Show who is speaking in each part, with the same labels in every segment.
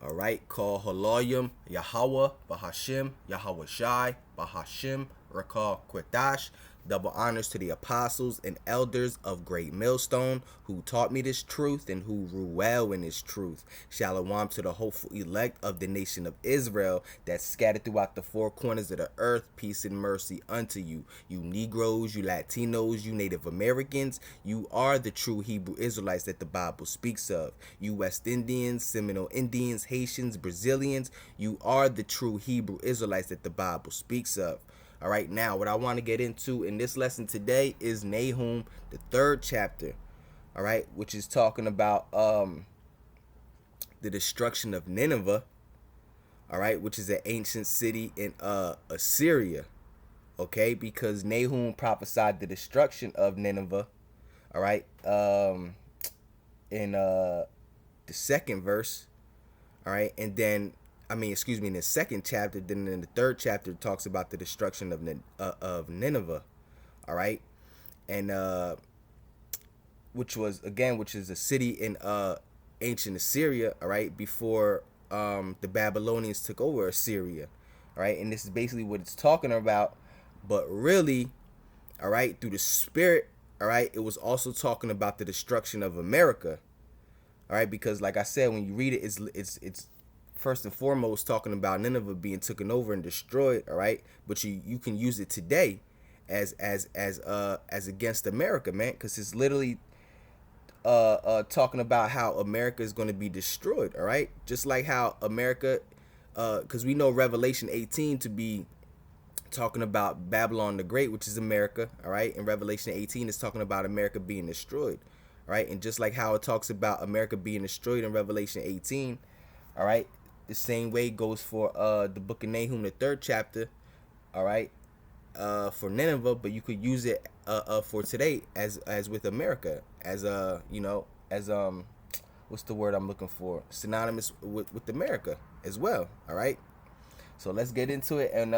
Speaker 1: all right, called Haloyim, Yahweh, Bahashim, Yahweh Shai, Bahashim, Rakal Kwadash. Double honors to the apostles and elders of Great Millstone who taught me this truth and who rule well in this truth. Shalom to the hopeful elect of the nation of Israel that's scattered throughout the four corners of the earth. Peace and mercy unto you. You Negroes, you Latinos, you Native Americans, you are the true Hebrew Israelites that the Bible speaks of. You West Indians, Seminole Indians, Haitians, Brazilians, you are the true Hebrew Israelites that the Bible speaks of. All right, now what I want to get into in this lesson today is Nahum, the 3rd chapter, all right, which is talking about the destruction of Nineveh, all right, which is an ancient city in Assyria, okay, because Nahum prophesied the destruction of Nineveh, all right, in the 2nd verse, all right, and then in the 2nd chapter, then in the 3rd chapter it talks about the destruction of Nineveh, all right, and which is a city in ancient Assyria, all right, before the Babylonians took over Assyria, all right, and this is basically what it's talking about, but really, all right, through the spirit, all right, it was also talking about the destruction of America, all right, because like I said, when you read it, it's first and foremost talking about Nineveh being taken over and destroyed, all right, but you can use it today as against America, man, because it's literally talking about how America is going to be destroyed, all right, just like how America, because we know Revelation 18 to be talking about Babylon the Great, which is America, all right, and Revelation 18 is talking about America being destroyed, all right, and just like how it talks about America being destroyed in Revelation 18, all right, the same way goes for the book of Nahum, the 3rd chapter, all right, for Nineveh, but you could use it for today as with America, as as what's the word I'm looking for, synonymous with America as well, all right. So let's get into it, and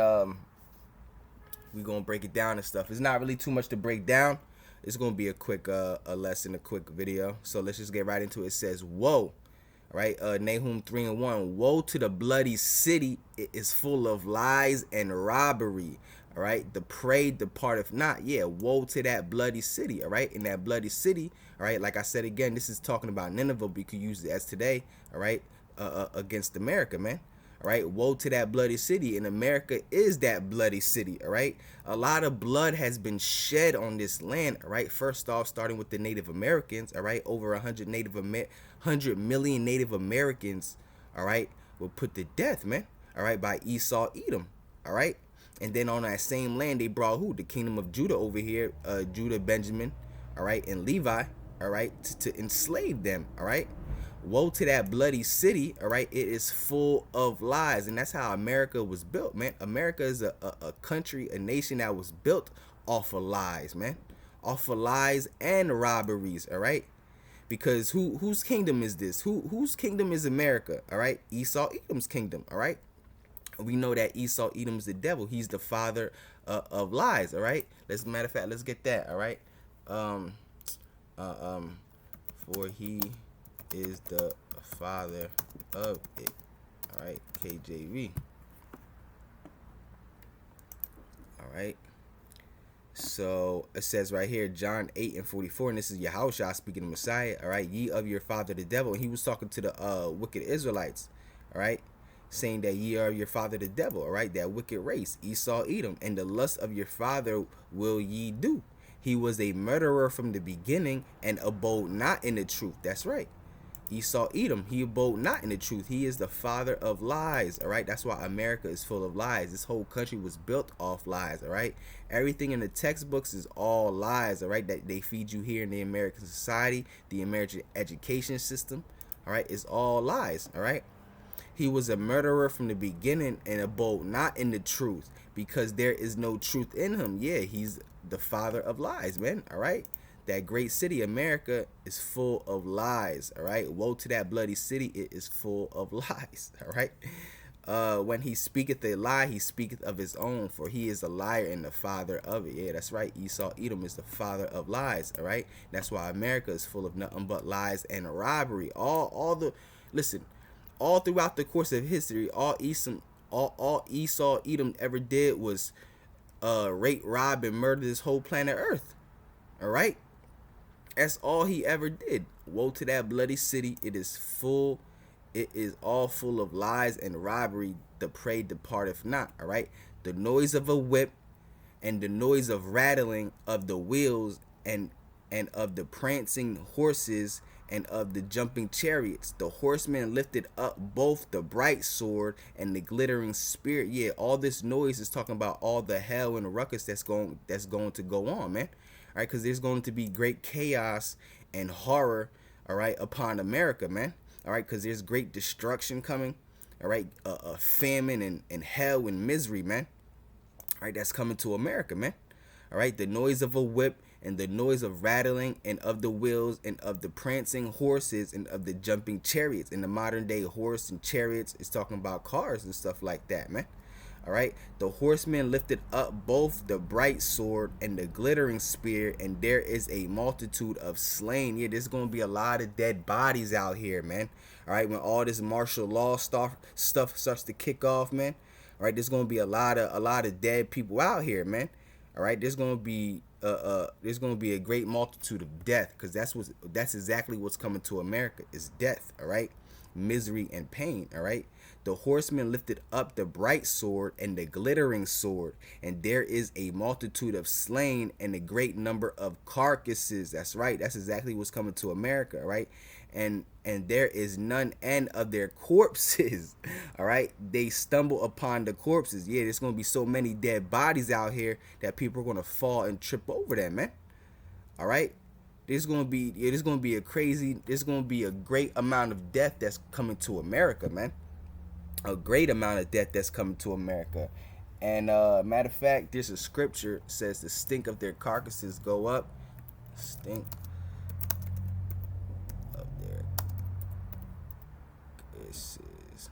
Speaker 1: we're gonna break it down and stuff. It's not really too much to break down. It's gonna be a quick a lesson, a quick video. So let's just get right into it. It says, woe. All right, Nahum 3:1. Woe to the bloody city, it is full of lies and robbery. All right, the prey departeth not. Yeah, woe to that bloody city. All right, in that bloody city. All right, like I said again, this is talking about Nineveh, but you could use it as today. All right, against America, man. All right, woe to that bloody city, and America is that bloody city. All right, a lot of blood has been shed on this land. All right, first off, starting with the Native Americans. All right, over 100 million Native Americans, all right, were put to death, man. All right, by Esau, Edom. All right, and then on that same land they brought who? The kingdom of Judah over here, Judah, Benjamin, all right, and Levi, all right, to enslave them. All right. Woe to that bloody city, all right? It is full of lies, and that's how America was built, man. America is a country, a nation that was built off of lies, man. Off of lies and robberies, all right? Because whose kingdom is this? Whose kingdom is America, all right? Esau, Edom's kingdom, all right? We know that Esau, Edom's the devil. He's the father of lies, all right? Matter of fact, let's get that, all right? For he is the father of it, all right, KJV, all right. So it says right here, John 8:44, and this is Yahushua speaking to Messiah, all right, ye of your father the devil, and he was talking to the wicked Israelites, all right, saying that ye are your father the devil, all right, that wicked race, Esau, Edom, and the lust of your father will ye do. He was a murderer from the beginning and abode not in the truth. That's right. Esau, Edom, he abode not in the truth. He is the father of lies, all right? That's why America is full of lies. This whole country was built off lies, all right? Everything in the textbooks is all lies, all right, that they feed you here in the American society, the American education system, all right? It's all lies, all right? He was a murderer from the beginning and abode not in the truth because there is no truth in him. Yeah, he's the father of lies, man, all right? That great city, America, is full of lies, all right? Woe to that bloody city, it is full of lies, all right? When he speaketh a lie, he speaketh of his own, for he is a liar and the father of it. Yeah, that's right. Esau, Edom is the father of lies, all right? That's why America is full of nothing but lies and robbery. Listen, all throughout the course of history, all Esau Edom ever did was rape, rob, and murder this whole planet Earth. All right, that's all he ever did. Woe to that bloody city! It is full. It is all full of lies and robbery. The prey departeth not. All right, the noise of a whip and the noise of rattling of the wheels and of the prancing horses and of the jumping chariots. The horsemen lifted up both the bright sword and the glittering spear. Yeah, all this noise is talking about all the hell and the ruckus that's going to go on, man. All right, because there's going to be great chaos and horror, all right, upon America, man. All right, because there's great destruction coming. All right, famine and hell and misery, man. All right, that's coming to America, man. All right, the noise of a whip and the noise of rattling and of the wheels and of the prancing horses and of the jumping chariots. In the modern day, horse and chariots is talking about cars and stuff like that, man. All right, the horsemen lifted up both the bright sword and the glittering spear, and there is a multitude of slain. Yeah, there's going to be a lot of dead bodies out here, man. All right, when all this martial law stuff starts to kick off, man. All right, there's going to be a lot of dead people out here, man. All right, there's going to be a great multitude of death, because that's exactly what's coming to America is death. All right, misery and pain. All right, the horsemen lifted up the bright sword and the glittering sword, and there is a multitude of slain and a great number of carcasses. That's right, that's exactly what's coming to America. All right, and there is none end of their corpses. All right, they stumble upon the corpses. Yeah, there's gonna be so many dead bodies out here that people are gonna fall and trip over them, man. All right, there's gonna be a great amount of death that's coming to America, man. A great amount of death that's coming to America. And matter of fact, there's a scripture that says the stink of their carcasses go up. Stink of their carcasses.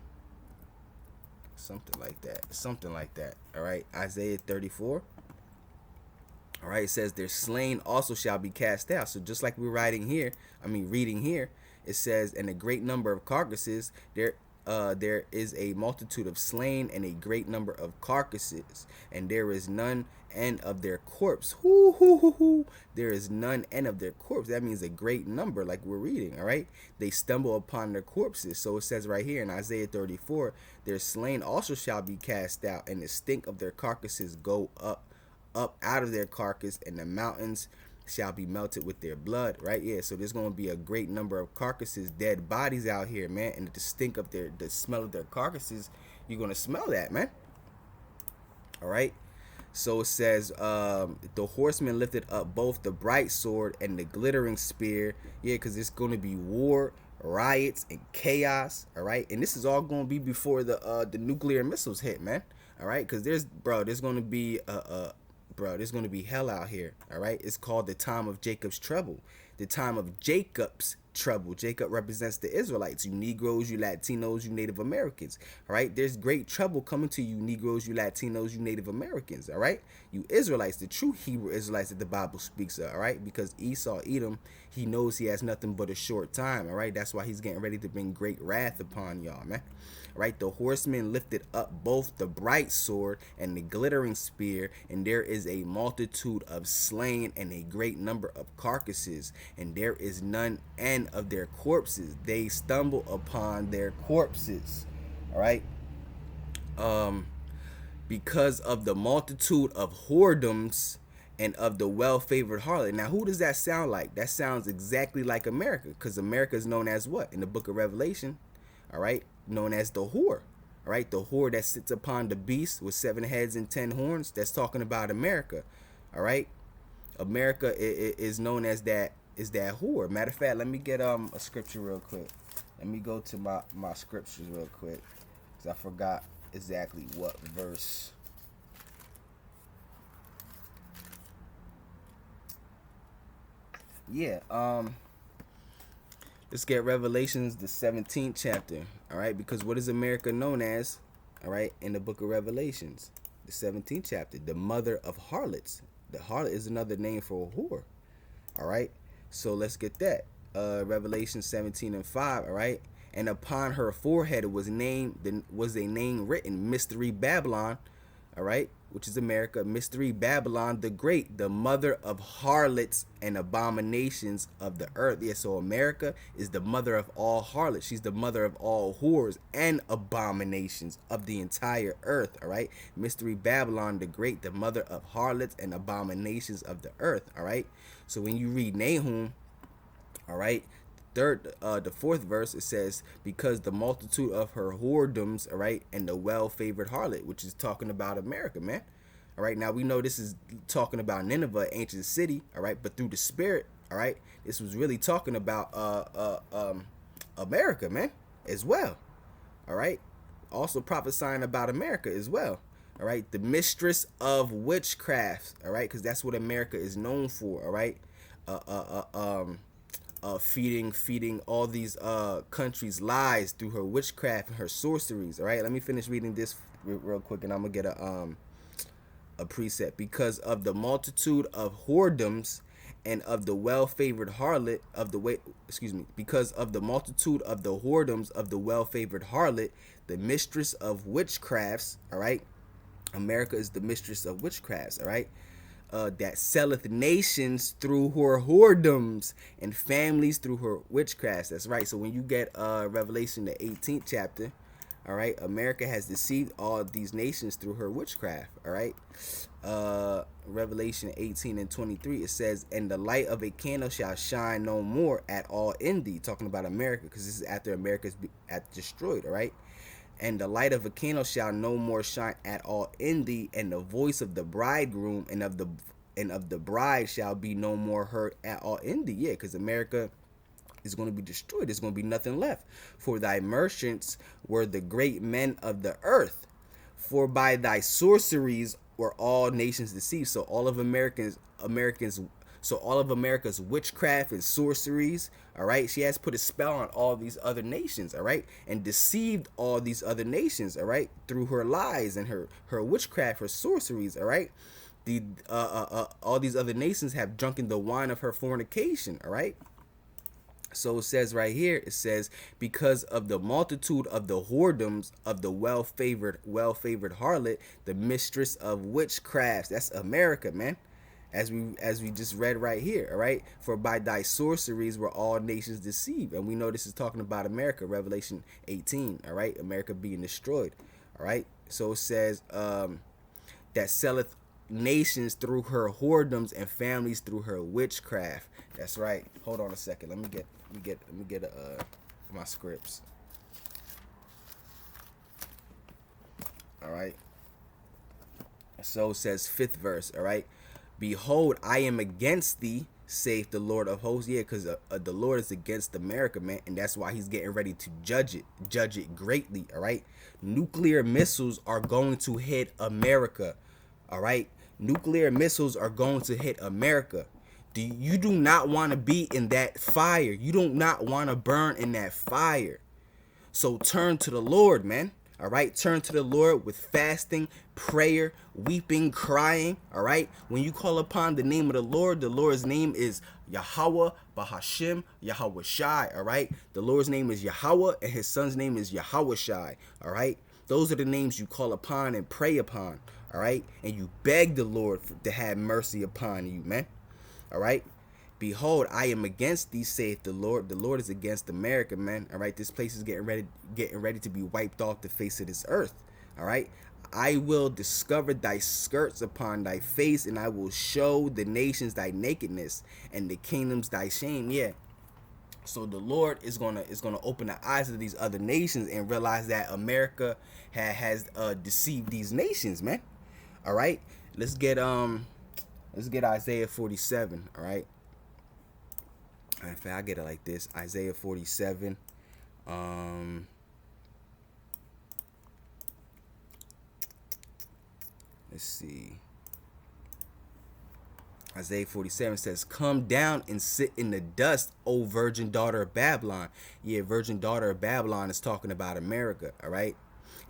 Speaker 1: Something like that. Something like that. All right. Isaiah 34. All right. It says their slain also shall be cast out. So just like we're reading here, it says, and a great number of carcasses, there is a multitude of slain and a great number of carcasses, and there is none end of their corpse. There is none end of their corpse. That means a great number, like we're reading. All right, they stumble upon their corpses. So it says right here in Isaiah 34, their slain also shall be cast out, and the stink of their carcasses go up out of their carcass, and the mountains shall be melted with their blood. Right? Yeah, so there's going to be a great number of carcasses, dead bodies out here, man, and the smell of their carcasses, you're going to smell that, man. All right, so it says the horsemen lifted up both the bright sword and the glittering spear. Yeah, because it's going to be war, riots, and chaos. All right, and this is all going to be before the nuclear missiles hit, man. All right, because there's going to be there's going to be hell out here. All right, it's called the time of Jacob's trouble. The time of Jacob's trouble. Jacob represents the Israelites, you Negroes, you Latinos, you Native Americans. All right, there's great trouble coming to you Negroes, you Latinos, you Native Americans. All right, you Israelites, the true Hebrew Israelites that the Bible speaks of. All right, because Esau, Edom, he knows he has nothing but a short time. All right, that's why he's getting ready to bring great wrath upon y'all, man. Right, the horsemen lifted up both the bright sword and the glittering spear, and there is a multitude of slain and a great number of carcasses, and there is none end of their corpses. They stumble upon their corpses. All right, because of the multitude of whoredoms and of the well-favored harlot. Now, who does that sound like? That sounds exactly like America, because America is known as what in the book of Revelation? All right, known as the whore. All right, the whore that sits upon the beast with 7 heads and 10 horns. That's talking about America. All right, America is known as that whore. Matter of fact, let me get a scripture real quick. Let me go to my scriptures real quick, because I forgot exactly what verse. Yeah, let's get Revelations, the 17th chapter. All right, because what is America known as? All right, in the book of Revelations, the 17th chapter, the mother of harlots. The harlot is another name for a whore. All right, so let's get that. Revelation 17 and 5. All right, And upon her forehead was a name written, Mystery Babylon, all right, which is America, Mystery Babylon the Great, the mother of harlots and abominations of the earth. Yeah, so America is the mother of all harlots. She's the mother of all whores and abominations of the entire earth, all right? Mystery Babylon the Great, the mother of harlots and abominations of the earth, all right? So when you read Nahum, all right, the fourth verse, it says, because the multitude of her whoredoms, all right, and the well-favored harlot, which is talking about America, man. All right, now we know this is talking about Nineveh, ancient city, all right, but through the spirit, all right, this was really talking about America, man, as well. All right, also prophesying about America as well. All right, the mistress of witchcraft, all right, because that's what America is known for. All right, feeding all these countries lies through her witchcraft and her sorceries. All right, let me finish reading this real quick, and I'm gonna get a precept. Because of the multitude of whoredoms and of the well-favored harlot of the way, because of the multitude of the whoredoms of the well-favored harlot, the mistress of witchcrafts. All right, America is the mistress of witchcrafts. All right, that selleth nations through her whoredoms and families through her witchcrafts. That's right. So when you get Revelation, the 18th chapter, all right, America has deceived all these nations through her witchcraft. All right, Revelation 18 and 23, it says, and the light of a candle shall shine no more at all in thee, talking about America, because this is after America's destroyed. All right, and the light of a candle shall no more shine at all in thee, and the voice of the bridegroom and of the bride shall be no more heard at all in thee. Yeah, because America is going to be destroyed. There's going to be nothing left. For thy merchants were the great men of the earth, for by thy sorceries were all nations deceived. So all of America's witchcraft and sorceries, all right, she has put a spell on all these other nations, all right, and deceived all these other nations, all right, through her lies and her witchcraft, her sorceries, all right. All these other nations have drunken the wine of her fornication, all right. So it says right here, it says, because of the multitude of the whoredoms of the well-favored harlot, the mistress of witchcrafts. That's America, man. As we just read right here, all right? For by thy sorceries were all nations deceived. And we know this is talking about America, Revelation 18, all right? America being destroyed, all right? So it says, that selleth nations through her whoredoms and families through her witchcraft. That's right. Hold on a second. Let me get my scripts. All right. So it says, fifth verse. All right. Behold, I am against thee, saith the Lord of hosts. Yeah, because the Lord is against America, man, and that's why he's getting ready to judge it greatly. All right. Nuclear missiles are going to hit America. All right. Nuclear missiles are going to hit America. You do not want to be in that fire. You do not want to burn in that fire. So turn to the Lord, man. All right. Turn to the Lord with fasting, prayer, weeping, crying. All right. When you call upon the name of the Lord's name is Yahweh, Bahashim, Yahweh Shai. All right. The Lord's name is Yahweh and his son's name is Yahweh Shai. All right. Those are the names you call upon and pray upon. All right. And you beg the Lord to have mercy upon you, man. All right. Behold, I am against thee, saith the Lord. The Lord is against America, man. All right. This place is getting ready to be wiped off the face of this earth. All right. I will discover thy skirts upon thy face, and I will show the nations thy nakedness and the kingdoms thy shame. Yeah. So the Lord is gonna open the eyes of these other nations and realize that America has deceived these nations, man. All right. Let's get Isaiah 47. All right. In fact, I get it like this. Isaiah 47. Let's see. Isaiah 47 says, come down and sit in the dust, O virgin daughter of Babylon. Yeah, virgin daughter of Babylon is talking about America, all right?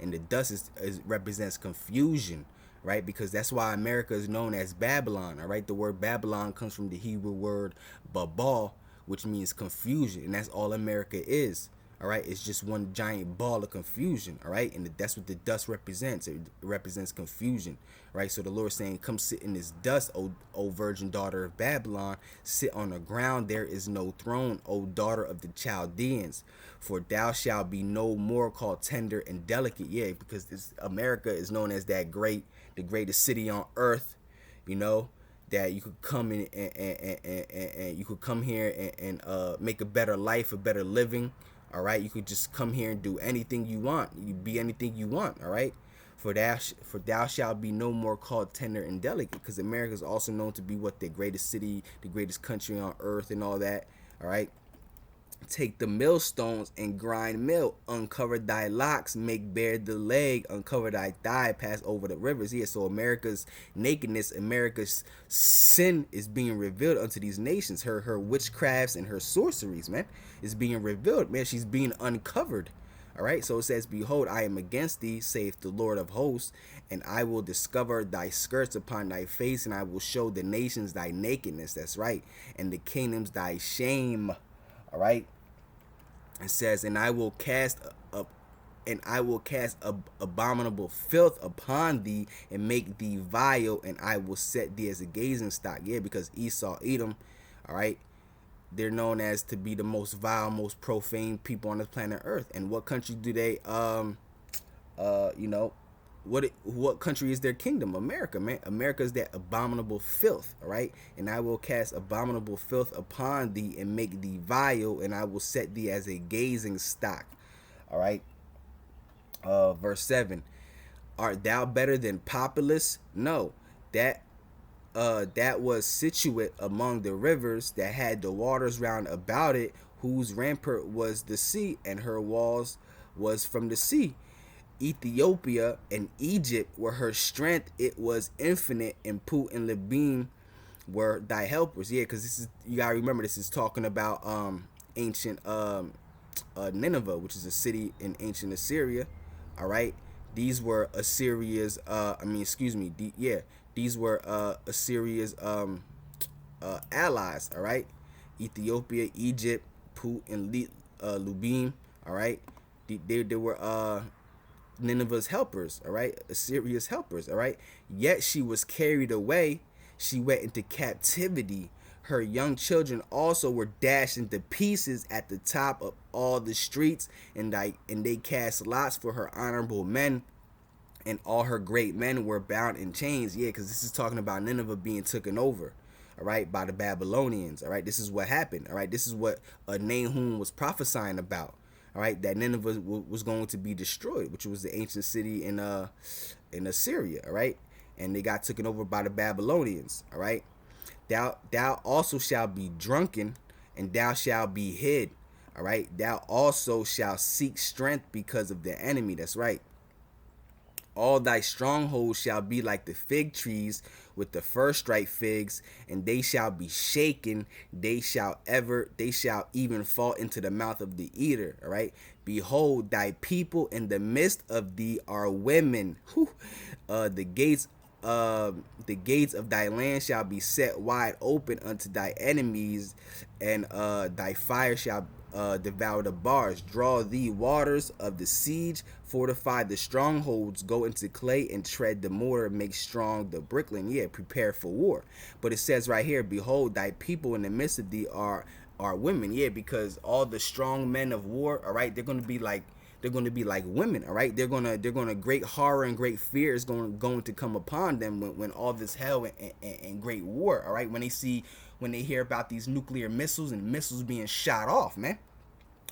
Speaker 1: And the dust represents confusion, right? Because that's why America is known as Babylon, all right? The word Babylon comes from the Hebrew word babal, which means confusion, and that's all America is, all right, is just one giant ball of confusion, all right, and that's what the dust represents. It represents confusion, right? So the Lord is saying, come sit in this dust, o virgin daughter of Babylon, sit on the ground, there is no throne, O daughter of the Chaldeans, for thou shalt be no more called tender and delicate. Yeah, because this America is known as the greatest city on earth, you know, that you could come in and you could come here and make a better life, a better living. All right, you could just come here and do anything you want. You be anything you want. All right, for thou shalt be no more called tender and delicate, because America is also known to be what, the greatest city, the greatest country on earth, and all that. All right. Take the millstones and grind milk, uncover thy locks, make bare the leg, uncover thy thigh, pass over the rivers. Yeah, so America's nakedness, America's sin is being revealed unto these nations. Her witchcrafts and her sorceries, man, is being revealed, man. She's being uncovered. All right, so it says, behold, I am against thee, saith the Lord of hosts, and I will discover thy skirts upon thy face, and I will show the nations thy nakedness. That's right, and the kingdoms thy shame. All right. It says, and I will cast abominable filth upon thee, and make thee vile, and I will set thee as a gazing stock. Yeah, because Esau, Edom, all right, they're known as to be the most vile, most profane people on this planet Earth. And what country do they you know, what country is their kingdom? America, man. America is that abominable filth, all right? And I will cast abominable filth upon thee, and make thee vile, and I will set thee as a gazing stock. All right. Verse 7. Art thou better than Populus? No. That was situate among the rivers, that had the waters round about it, whose rampart was the sea, and her walls was from the sea. Ethiopia and Egypt were her strength, it was infinite, and Put and Libim were thy helpers. Yeah, because this is, you gotta remember, this is talking about ancient Nineveh, which is a city in ancient Assyria. All right, these were Assyria's these were Assyria's allies. All right, Ethiopia, Egypt, Put and Lubim. All right, they were Nineveh's helpers, all right, Assyria's helpers, all right. Yet she was carried away, she went into captivity. Her young children also were dashed into pieces at the top of all the streets, and they cast lots for her honorable men, and all her great men were bound in chains. Yeah, because this is talking about Nineveh being taken over, all right, by the Babylonians. All right, this is what happened. All right, this is what Nahum was prophesying about. All right, that Nineveh was going to be destroyed, which was the ancient city in Assyria. All right, and they got taken over by the Babylonians. All right, thou also shalt be drunken, and thou shalt be hid. All right, thou also shalt seek strength because of the enemy. That's right. All thy strongholds shall be like the fig trees with the first ripe figs, and they shall be shaken. They shall even fall into the mouth of the eater. All right. Behold, thy people in the midst of thee are women. The gates of thy land shall be set wide open unto thy enemies, and thy fire shall devour the bars. Draw thee waters of the siege, fortify the strongholds, go into clay and tread the mortar, make strong the bricklaying. Yeah, prepare for war. But it says right here, behold, thy people in the midst of thee are women. Yeah, because all the strong men of war, all right, they're going to be like women. All right, they're gonna great horror and great fear is going to come upon them when all this hell and great war. All right, when they hear about these nuclear missiles and missiles being shot off, man.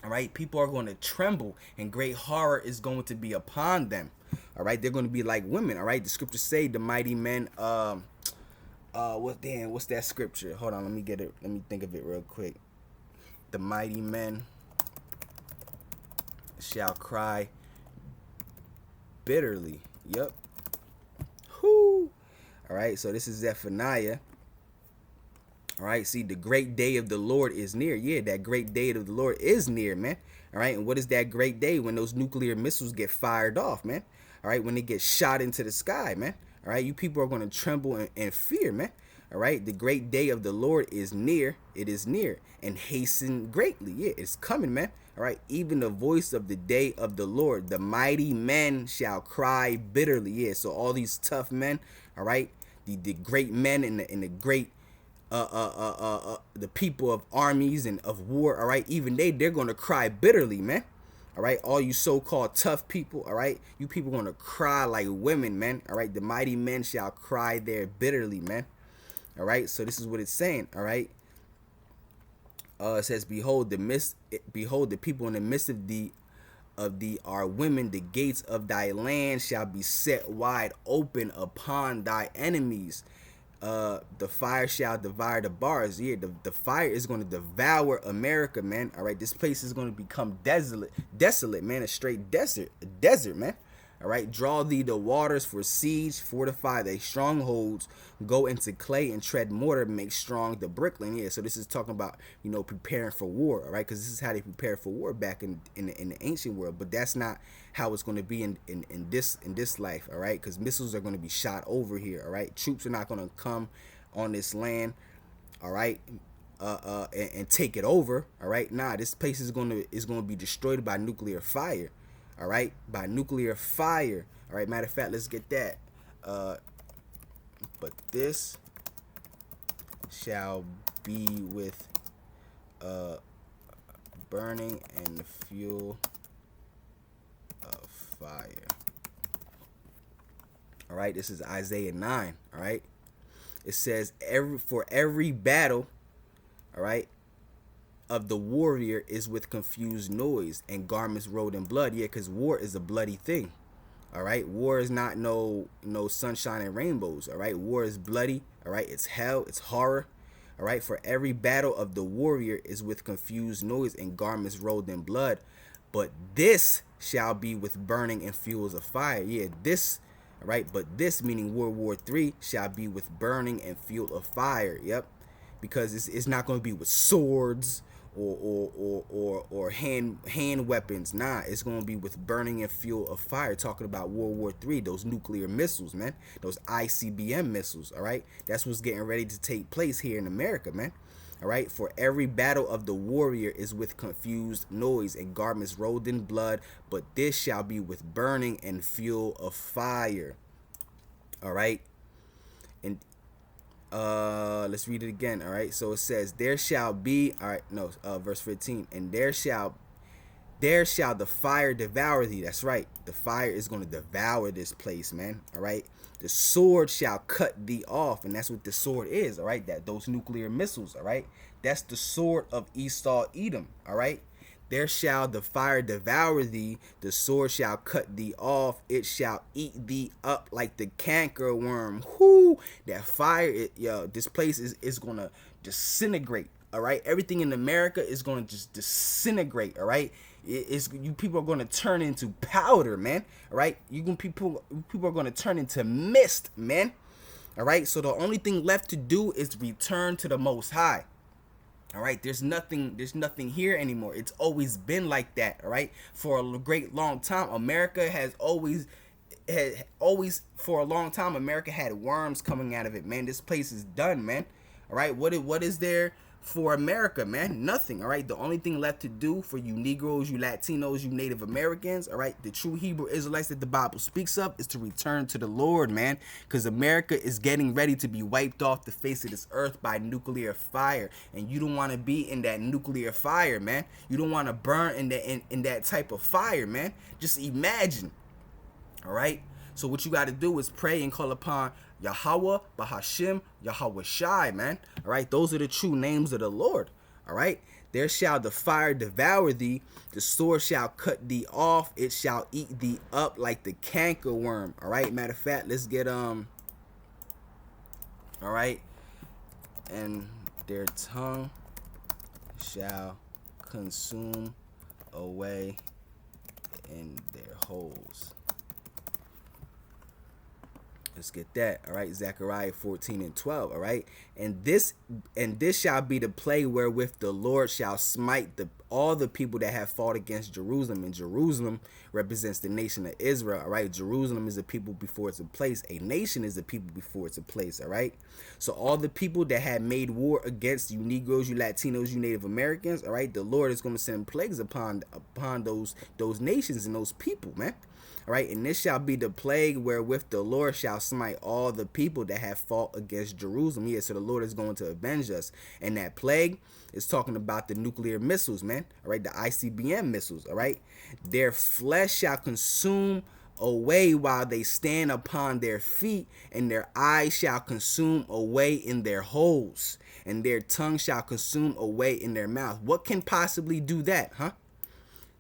Speaker 1: All right, people are going to tremble, and great horror is going to be upon them. All right, they're going to be like women. All right, the scriptures say the mighty men. What's that scripture? Hold on, let me get it. Let me think of it real quick. The mighty men shall cry bitterly. Yep. Whoo. All right, so this is Zephaniah. All right, see, the great day of the Lord is near. Yeah, that great day of the Lord is near, man. All right, and what is that great day? When those nuclear missiles get fired off, man. All right, when they get shot into the sky, man. All right, you people are going to tremble and fear, man. All right, the great day of the Lord is near. It is near and hasten greatly. Yeah, it's coming, man. All right, even the voice of the day of the Lord, the mighty men shall cry bitterly. Yeah, so all these tough men, all right, the great men and the great the people of armies and of war, all right, even they're gonna cry bitterly, man. All right, all you so-called tough people, all right, you people gonna cry like women, man. All right, the mighty men shall cry there bitterly, man. All right, so this is what it's saying. All right, it says, behold, the people in the midst of thee are women. The gates of thy land shall be set wide open upon thy enemies. The fire shall devour the bars. Yeah, the fire is going to devour America, man. All right, this place is going to become desolate, man. A straight desert, man. All right, draw thee the waters for siege, fortify thy strongholds, go into clay and tread mortar, make strong the bricklaying. Yeah, so this is talking about, preparing for war, all right, because this is how they prepare for war back in the ancient world. But that's not how it's going to be in this life, all right, because missiles are going to be shot over here, all right. Troops are not going to come on this land, all right, and take it over, all right. Nah, this place is going to be destroyed by nuclear fire. All right, by nuclear fire. All right, matter of fact, let's get that. But this shall be with burning and the fuel of fire. All right, this is Isaiah 9. All right, it says for every battle, all right, of the warrior is with confused noise and garments rolled in blood. Yeah, because war is a bloody thing. All right, war is not no sunshine and rainbows. All right, war is bloody. All right, it's hell, it's horror. All right, for every battle of the warrior is with confused noise and garments rolled in blood, but this shall be with burning and fuels of fire. Yeah, this, all right, but this, meaning World War III, shall be with burning and fuel of fire. Yep, because it's not going to be with swords or hand weapons. Nah, it's going to be with burning and fuel of fire. Talking about World War III, those nuclear missiles, man, those ICBM missiles. All right, that's what's getting ready to take place here in America, man. All right, for every battle of the warrior is with confused noise and garments rolled in blood, but this shall be with burning and fuel of fire. All right, and let's read it again. All right, so it says, there shall be, all right, no, verse 15, and there shall the fire devour thee. That's right, the fire is going to devour this place, man. All right, the sword shall cut thee off, and that's what the sword is. All right, that those nuclear missiles. All right, that's the sword of Esau Edom. All right, there shall the fire devour thee, the sword shall cut thee off, it shall eat thee up like the canker worm. Whoo, that fire, this place is gonna disintegrate. All right, everything in America is gonna just disintegrate. All right, you people are gonna turn into powder, man. All right, people are gonna turn into mist, man. All right, so the only thing left to do is return to the Most High. All right, there's nothing here anymore. It's always been like that. All right, for a great long time, America has always for a long time, America had worms coming out of it, man. This place is done, man. All right, what is there for America, man? Nothing. All right, the only thing left to do for you Negroes, you Latinos, you Native Americans, all right, the true Hebrew Israelites that the Bible speaks of, is to return to the Lord, man, because America is getting ready to be wiped off the face of this earth by nuclear fire, and you don't want to be in that nuclear fire, man. You don't want to burn in that type of fire, man. Just imagine. All right, so what you got to do is pray and call upon Yahweh, Bahashim, Yahweh Shai, man. All right, those are the true names of the Lord. All right, there shall the fire devour thee, the sword shall cut thee off, it shall eat thee up like the canker worm. All right, matter of fact, let's get all right, and their tongue shall consume away in their holes. Let's get that. All right, Zechariah 14 and 12. All right, and this shall be the plague wherewith the Lord shall smite all the people that have fought against Jerusalem. And Jerusalem represents the nation of Israel. All right, Jerusalem is a people before it's a place. A nation is a people before it's a place. All right, so all the people that had made war against you Negroes, you Latinos, you Native Americans. All right, the Lord is going to send plagues upon those nations and those people, man. All right, and this shall be the plague wherewith the Lord shall smite all the people that have fought against Jerusalem. Yeah, so the Lord is going to avenge us. And that plague is talking about the nuclear missiles, man. All right, the ICBM missiles. All right, their flesh shall consume away while they stand upon their feet, and their eyes shall consume away in their holes, and their tongue shall consume away in their mouth. What can possibly do that, huh?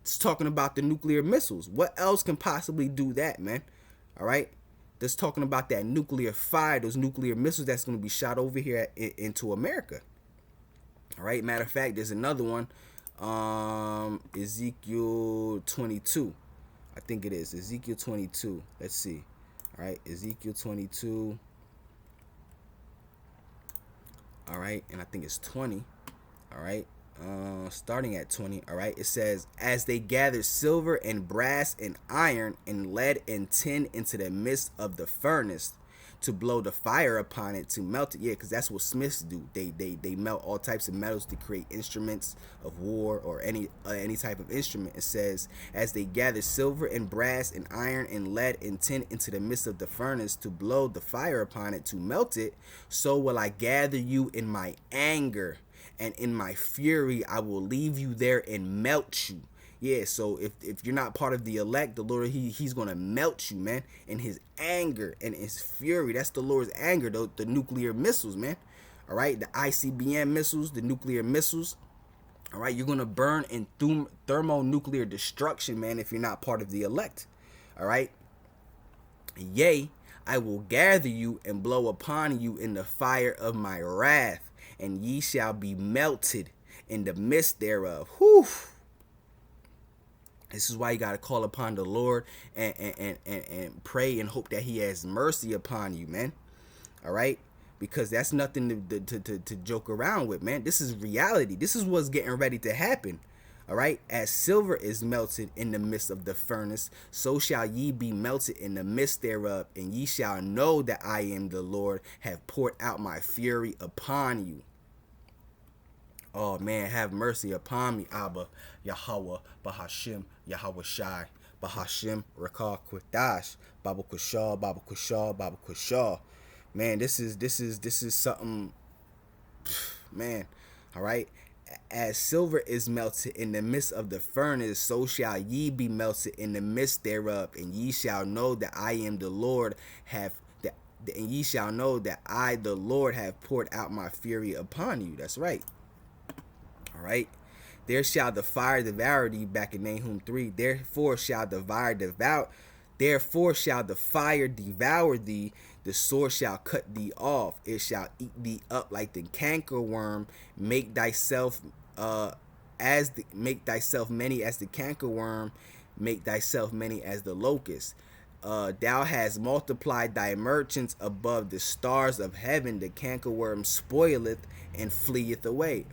Speaker 1: It's talking about the nuclear missiles. What else can possibly do that, man? All right. That's talking about that nuclear fire, those nuclear missiles that's going to be shot over here into America. All right. Matter of fact, there's another one. Ezekiel 22. I think it is. Ezekiel 22. Let's see. All right. Ezekiel 22. All right. And I think it's 20. All right. Starting at 20. All right, it says, as they gathered silver and brass and iron and lead and tin into the midst of the furnace to blow the fire upon it to melt it. Yeah, because that's what smiths do. They melt all types of metals to create instruments of war or any type of instrument. It says, as they gathered silver and brass and iron and lead and tin into the midst of the furnace to blow the fire upon it to melt it, so will I gather you in my anger, and in my fury I will leave you there and melt you. Yeah, so if you're not part of the elect, the Lord, he's going to melt you, man, in his anger and his fury. That's the Lord's anger, the nuclear missiles, man. All right, the ICBM missiles, the nuclear missiles. All right, you're going to burn in thermonuclear destruction, man, if you're not part of the elect. All right. Yea, I will gather you and blow upon you in the fire of my wrath, and ye shall be melted in the midst thereof. Whew. This is why you got to call upon the Lord and pray and hope that he has mercy upon you, man. All right? Because that's nothing to joke around with, man. This is reality. This is what's getting ready to happen. All right? As silver is melted in the midst of the furnace, so shall ye be melted in the midst thereof, and ye shall know that I am the Lord, have poured out my fury upon you. Oh man, have mercy upon me, Abba, Yahweh, Bahashim, Yahweh Shai, Bahashim, Rakah, Qudash, Baba Kushah, Baba Kushah, Baba Kushah. Man, this is something, man. All right. As silver is melted in the midst of the furnace, so shall ye be melted in the midst thereof, and ye shall know that I am the Lord, and ye shall know that I, the Lord, have poured out my fury upon you. That's right. All right. There shall the fire devour thee, back in Nahum 3. Therefore shall the fire devour thee, the sword shall cut thee off, it shall eat thee up like the cankerworm. Make thyself many as the cankerworm, make thyself many as the locust. Thou hast multiplied thy merchants above the stars of heaven. The cankerworm spoileth and flieth away.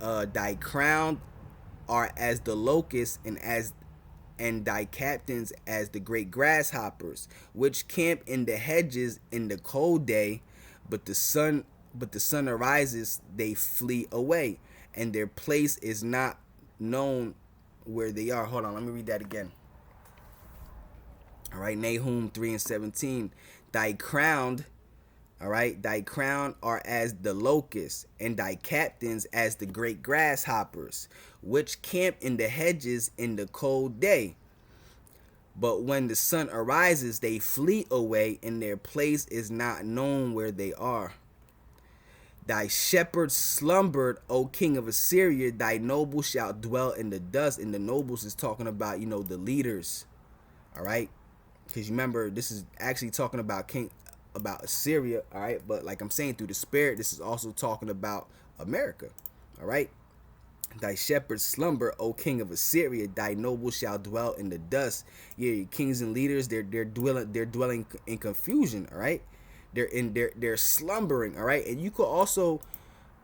Speaker 1: Thy crown are as the locusts, and thy captains as the great grasshoppers, which camp in the hedges in the cold day, but the sun arises, they flee away, and their place is not known where they are. Hold on, let me read that again. All right, Nahum 3 and 17. Thy crown are as the locusts, and thy captains as the great grasshoppers, which camp in the hedges in the cold day. But when the sun arises, they flee away, and their place is not known where they are. Thy shepherds slumbered, O king of Assyria. Thy nobles shall dwell in the dust. And the nobles is talking about, the leaders. All right. Because remember, this is actually talking about Assyria. All right. But like I'm saying, through the spirit, this is also talking about America. All right. Thy shepherds slumber, O king of Assyria. Thy nobles shall dwell in the dust. Yeah, your kings and leaders, they're dwelling in confusion. All right, they're slumbering. All right, and you could also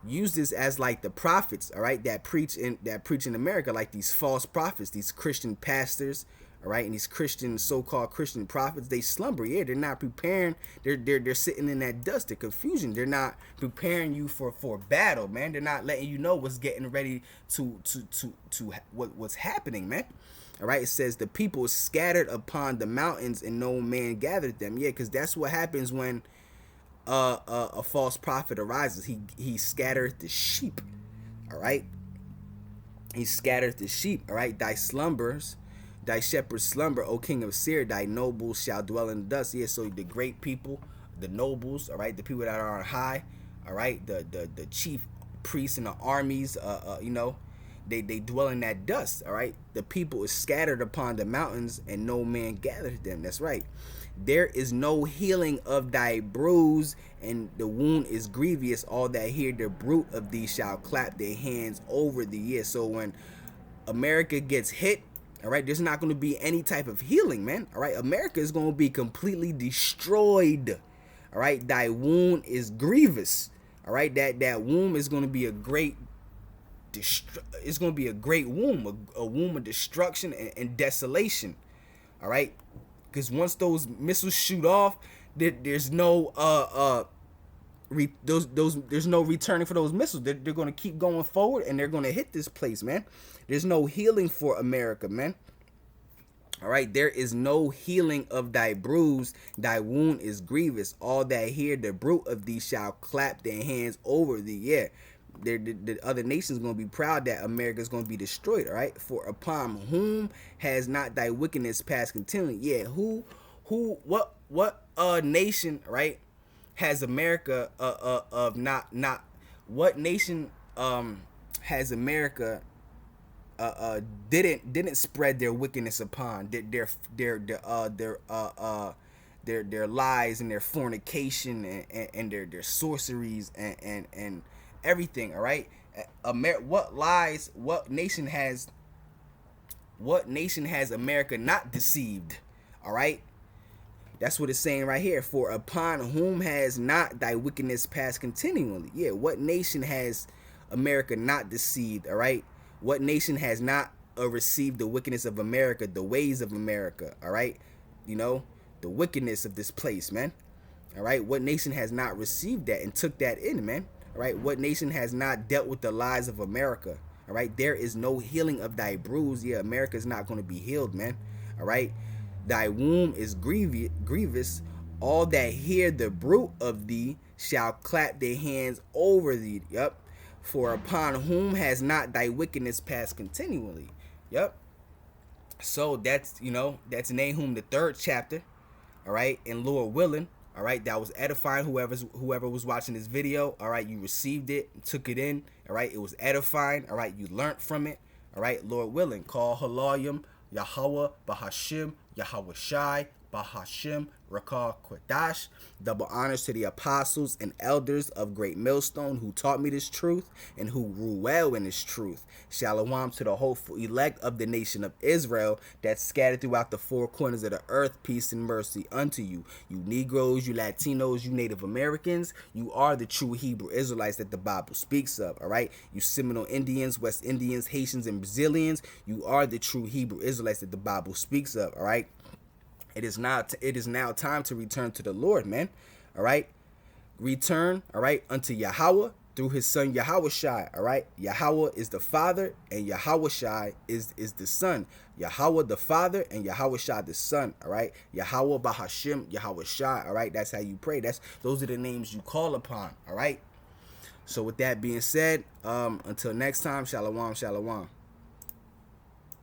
Speaker 1: use this as like the prophets, all right, that preach in America, like these false prophets, these Christian pastors, all right, and these Christian so-called Christian prophets. They slumber. Yeah, they're not preparing. They're sitting in that dust, the confusion. They're not preparing you for battle, man. They're not letting you know what's getting ready to what's happening, man. All right, it says the people scattered upon the mountains and no man gathered them. Yeah, because that's what happens when a false prophet arises. He scattereth the sheep. All right, he scattereth the sheep. All right, thy shepherds slumber, O king of Assyria. Thy nobles shall dwell in the dust. Yeah, so the great people, the nobles, all right, the people that are on high, all right, the chief priests and the armies, they dwell in that dust. All right, the people is scattered upon the mountains and no man gathered them. That's right. There is no healing of thy bruise, and the wound is grievous. All that hear the bruit of thee shall clap their hands over thee. Yeah, so when America gets hit, all right, there's not going to be any type of healing, man. All right, America is going to be completely destroyed. All right, thy wound is grievous. All right, that womb is going to be a great it's going to be a great womb, a womb of destruction and desolation. All right, because once those missiles shoot off, there's no there's no returning for those missiles. They're going to keep going forward, and they're going to hit this place, man. There's no healing for America, man. All right, there is no healing of thy bruise. Thy wound is grievous. All that hear the bruit of thee shall clap their hands over thee. Yeah, the other nations going to be proud that America is going to be destroyed. All right, for upon whom has not thy wickedness passed continually? Yeah, what nation, right, has America of not what nation has America didn't spread their wickedness upon their lies and their fornication and their sorceries and everything. All right, what nation has America not deceived? All right, that's what it's saying right here. For upon whom has not thy wickedness passed continually? Yeah, what nation has America not deceived? All right, what nation has not received the wickedness of America, the ways of America? All right, the wickedness of this place, man. All right, what nation has not received that and took that in, man? All right, what nation has not dealt with the lies of America? All right, there is no healing of thy bruise. Yeah, America is not going to be healed, man. All right, thy womb is grievous. All that hear the bruit of thee shall clap their hands over thee. Yep. For upon whom has not thy wickedness passed continually? Yep. So that's Nahum the 3rd chapter. All right, and Lord willing, all right, that was edifying. Whoever was watching this video, all right, you received it, took it in. All right, it was edifying. All right, you learned from it. All right, Lord willing, call Halayim Yahweh Bahashim Yahweh Shai Bahashim Rakah Kodash. Double honors to the apostles and elders of Great Millstone who taught me this truth and who grew well in this truth. Shalom to the hopeful elect of the nation of Israel that's scattered throughout the four corners of the earth. Peace and mercy unto you. You Negroes, you Latinos, you Native Americans, you are the true Hebrew Israelites that the Bible speaks of. All right, you Seminole Indians, West Indians, Haitians, and Brazilians, you are the true Hebrew Israelites that the Bible speaks of. All right. It is now time to return to the Lord, man. All right. Return, all right, unto Yahweh through his son Yahweh Shai. All right. Yahweh is the Father and Yahweh Shai is the Son. Yahweh the Father and Yahweh Shai the Son. All right. Yahweh Bahashim, Yahweh Shai. All right. That's how you pray. Those are the names you call upon. All right. So with that being said, until next time, shalom, shalom.